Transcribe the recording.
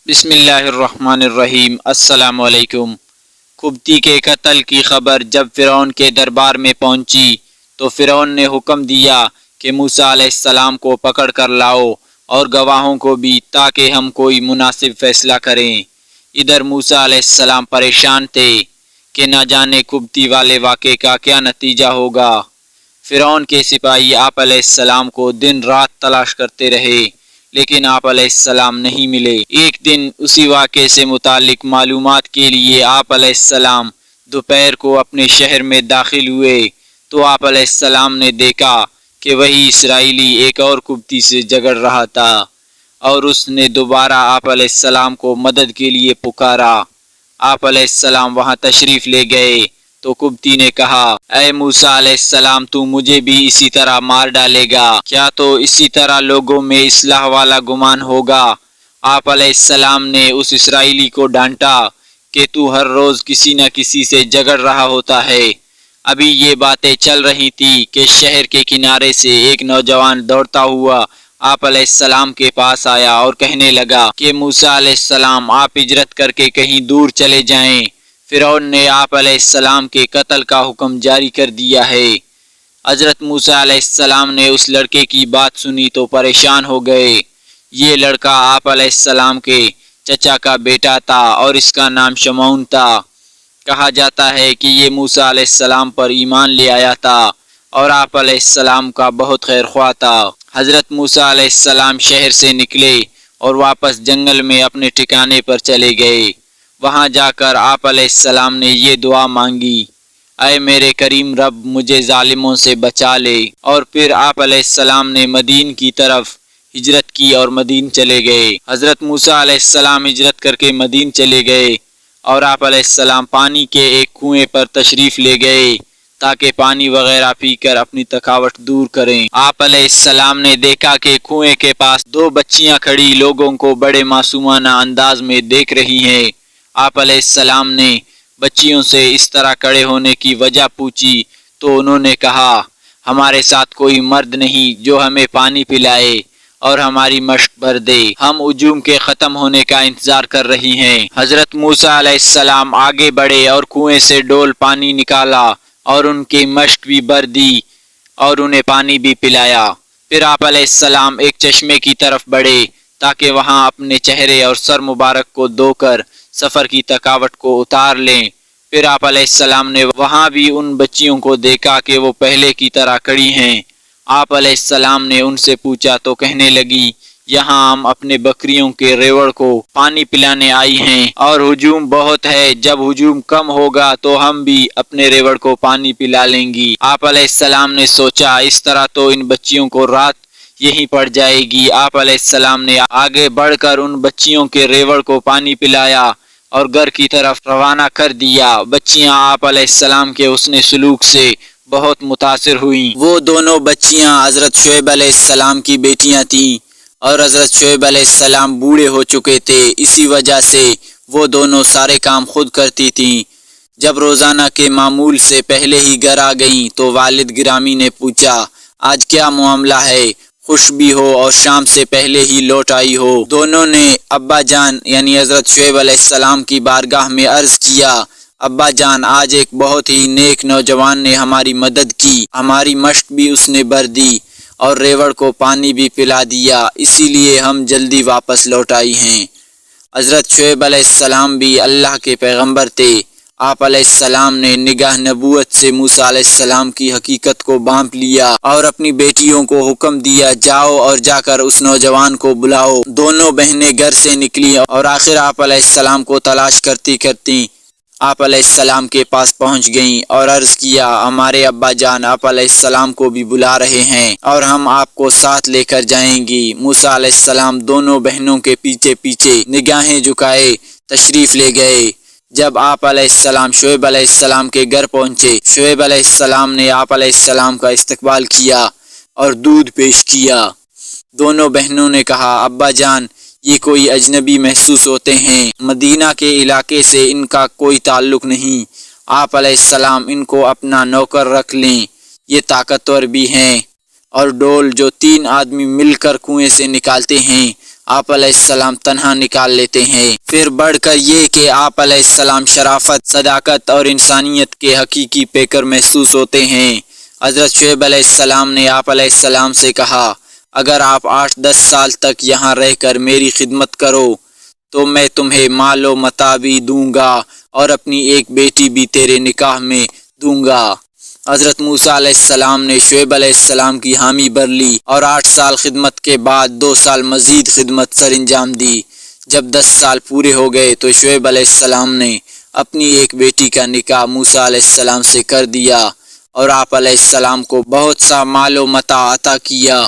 بسم اللہ الرحمن الرحیم۔ السلام علیکم۔ قبطی کے قتل کی خبر جب فرعون کے دربار میں پہنچی تو فرعون نے حکم دیا کہ موسیٰ علیہ السلام کو پکڑ کر لاؤ اور گواہوں کو بھی، تاکہ ہم کوئی مناسب فیصلہ کریں۔ ادھر موسیٰ علیہ السلام پریشان تھے کہ نہ جانے قبطی والے واقعے کا کیا نتیجہ ہوگا۔ فرعون کے سپاہی آپ علیہ السلام کو دن رات تلاش کرتے رہے، لیکن آپ علیہ السلام نہیں ملے۔ ایک دن اسی واقعے سے متعلق معلومات کے لیے آپ علیہ السلام دوپہر کو اپنے شہر میں داخل ہوئے تو آپ علیہ السلام نے دیکھا کہ وہی اسرائیلی ایک اور قبطی سے جھگڑ رہا تھا، اور اس نے دوبارہ آپ علیہ السلام کو مدد کے لیے پکارا۔ آپ علیہ السلام وہاں تشریف لے گئے تو قبطی نے کہا، اے موسیٰ علیہ السلام، تو مجھے بھی اسی طرح مار ڈالے گا؟ کیا تو اسی طرح لوگوں میں اصلاح والا گمان ہوگا؟ آپ علیہ السلام نے اس اسرائیلی کو ڈانٹا کہ تو ہر روز کسی نہ کسی سے جھگڑ رہا ہوتا ہے۔ ابھی یہ باتیں چل رہی تھی کہ شہر کے کنارے سے ایک نوجوان دوڑتا ہوا آپ علیہ السلام کے پاس آیا اور کہنے لگا کہ موسیٰ علیہ السلام، آپ ہجرت کر کے کہیں دور چلے جائیں، فرعون نے آپ علیہ السلام کے قتل کا حکم جاری کر دیا ہے۔ حضرت موسیٰ علیہ السلام نے اس لڑکے کی بات سنی تو پریشان ہو گئے۔ یہ لڑکا آپ علیہ السلام کے چچا کا بیٹا تھا اور اس کا نام شمعون تھا۔ کہا جاتا ہے کہ یہ موسیٰ علیہ السلام پر ایمان لے آیا تھا اور آپ علیہ السلام کا بہت خیرخواہ تھا۔ حضرت موسیٰ علیہ السلام شہر سے نکلے اور واپس جنگل میں اپنے ٹھکانے پر چلے گئے۔ وہاں جا کر آپ علیہ السلام نے یہ دعا مانگی، اے میرے کریم رب، مجھے ظالموں سے بچا لے۔ اور پھر آپ علیہ السلام نے مدین کی طرف ہجرت کی اور مدین چلے گئے۔ حضرت موسیٰ علیہ السلام ہجرت کر کے مدین چلے گئے اور آپ علیہ السلام پانی کے ایک کنویں پر تشریف لے گئے تاکہ پانی وغیرہ پی کر اپنی تھکاوٹ دور کریں۔ آپ علیہ السلام نے دیکھا کہ کنویں کے پاس دو بچیاں کھڑی لوگوں کو بڑے معصومانہ انداز میں دیکھ رہی ہیں۔ آپ علیہ السلام نے بچیوں سے اس طرح کھڑے ہونے کی وجہ پوچھی تو انہوں نے کہا، ہمارے ساتھ کوئی مرد نہیں جو ہمیں پانی پلائے اور ہماری مشق بھر دے، ہم ہجوم کے ختم ہونے کا انتظار کر رہی ہیں۔ حضرت موسیٰ علیہ السلام آگے بڑھے اور کنویں سے ڈول پانی نکالا اور ان کی مشق بھی بھر دی اور انہیں پانی بھی پلایا۔ پھر آپ علیہ السلام ایک چشمے کی طرف بڑھے تاکہ وہاں اپنے چہرے اور سر مبارک کو دھو کر سفر کی تھکاوٹ کو اتار لیں۔ پھر آپ علیہ السلام نے وہاں بھی ان بچیوں کو دیکھا کہ وہ پہلے کی طرح کھڑی ہیں۔ آپ علیہ السلام نے ان سے پوچھا تو کہنے لگی، یہاں ہم اپنے بکریوں کے ریوڑ کو پانی پلانے آئی ہیں اور ہجوم بہت ہے، جب ہجوم کم ہوگا تو ہم بھی اپنے ریوڑ کو پانی پلا لیں گی۔ آپ علیہ السلام نے سوچا، اس طرح تو ان بچیوں کو رات یہیں پڑ جائے گی۔ آپ علیہ السلام نے آگے بڑھ کر ان بچیوں کے ریوڑ کو پانی پلایا اور گھر کی طرف روانہ کر دیا۔ بچیاں آپ علیہ السلام کے حسن سلوک سے بہت متاثر ہوئیں۔ وہ دونوں بچیاں حضرت شعیب علیہ السلام کی بیٹیاں تھیں اور حضرت شعیب علیہ السلام بوڑھے ہو چکے تھے، اسی وجہ سے وہ دونوں سارے کام خود کرتی تھیں۔ جب روزانہ کے معمول سے پہلے ہی گھر آ گئیں تو والد گرامی نے پوچھا، آج کیا معاملہ ہے؟ خوش بھی ہو اور شام سے پہلے ہی لوٹ آئی ہو؟ دونوں نے ابا جان یعنی حضرت شعیب علیہ السلام کی بارگاہ میں عرض کیا، ابا جان، آج ایک بہت ہی نیک نوجوان نے ہماری مدد کی، ہماری مشق بھی اس نے بھر دی اور ریوڑ کو پانی بھی پلا دیا، اسی لیے ہم جلدی واپس لوٹ آئی ہیں۔ حضرت شعیب علیہ السلام بھی اللہ کے پیغمبر تھے۔ آپ علیہ السلام نے نگاہ نبوت سے موسیٰ علیہ السلام کی حقیقت کو بھانپ لیا اور اپنی بیٹیوں کو حکم دیا، جاؤ اور جا کر اس نوجوان کو بلاؤ۔ دونوں بہنیں گھر سے نکلی اور آخر آپ علیہ السلام کو تلاش کرتی کرتی آپ علیہ السلام کے پاس پہنچ گئیں اور عرض کیا، ہمارے ابا جان آپ علیہ السلام کو بھی بلا رہے ہیں اور ہم آپ کو ساتھ لے کر جائیں گی۔ موسیٰ علیہ السلام دونوں بہنوں کے پیچھے پیچھے نگاہیں جھکائے تشریف لے گئے۔ جب آپ علیہ السلام شعیب علیہ السلام کے گھر پہنچے، شعیب علیہ السلام نے آپ علیہ السلام کا استقبال کیا اور دودھ پیش کیا۔ دونوں بہنوں نے کہا، ابا جان، یہ کوئی اجنبی محسوس ہوتے ہیں، مدینہ کے علاقے سے ان کا کوئی تعلق نہیں، آپ علیہ السلام ان کو اپنا نوکر رکھ لیں، یہ طاقتور بھی ہیں، اور ڈول جو 3 آدمی مل کر کنویں سے نکالتے ہیں آپ علیہ السلام تنہا نکال لیتے ہیں۔ پھر بڑھ کر یہ کہ آپ علیہ السلام شرافت، صداقت اور انسانیت کے حقیقی پیکر محسوس ہوتے ہیں۔ حضرت شعیب علیہ السلام نے آپ علیہ السلام سے کہا، اگر آپ 8-10 سال تک یہاں رہ کر میری خدمت کرو تو میں تمہیں مال و متاع بھی دوں گا اور اپنی ایک بیٹی بھی تیرے نکاح میں دوں گا۔ حضرت موسیٰ علیہ السلام نے شعیب علیہ السلام کی حامی بھر لی اور 8 سال خدمت کے بعد 2 سال مزید خدمت سر انجام دی۔ جب 10 سال پورے ہو گئے تو شعیب علیہ السلام نے اپنی ایک بیٹی کا نکاح موسیٰ علیہ السلام سے کر دیا اور آپ علیہ السلام کو بہت سا مال و متاع عطا کیا۔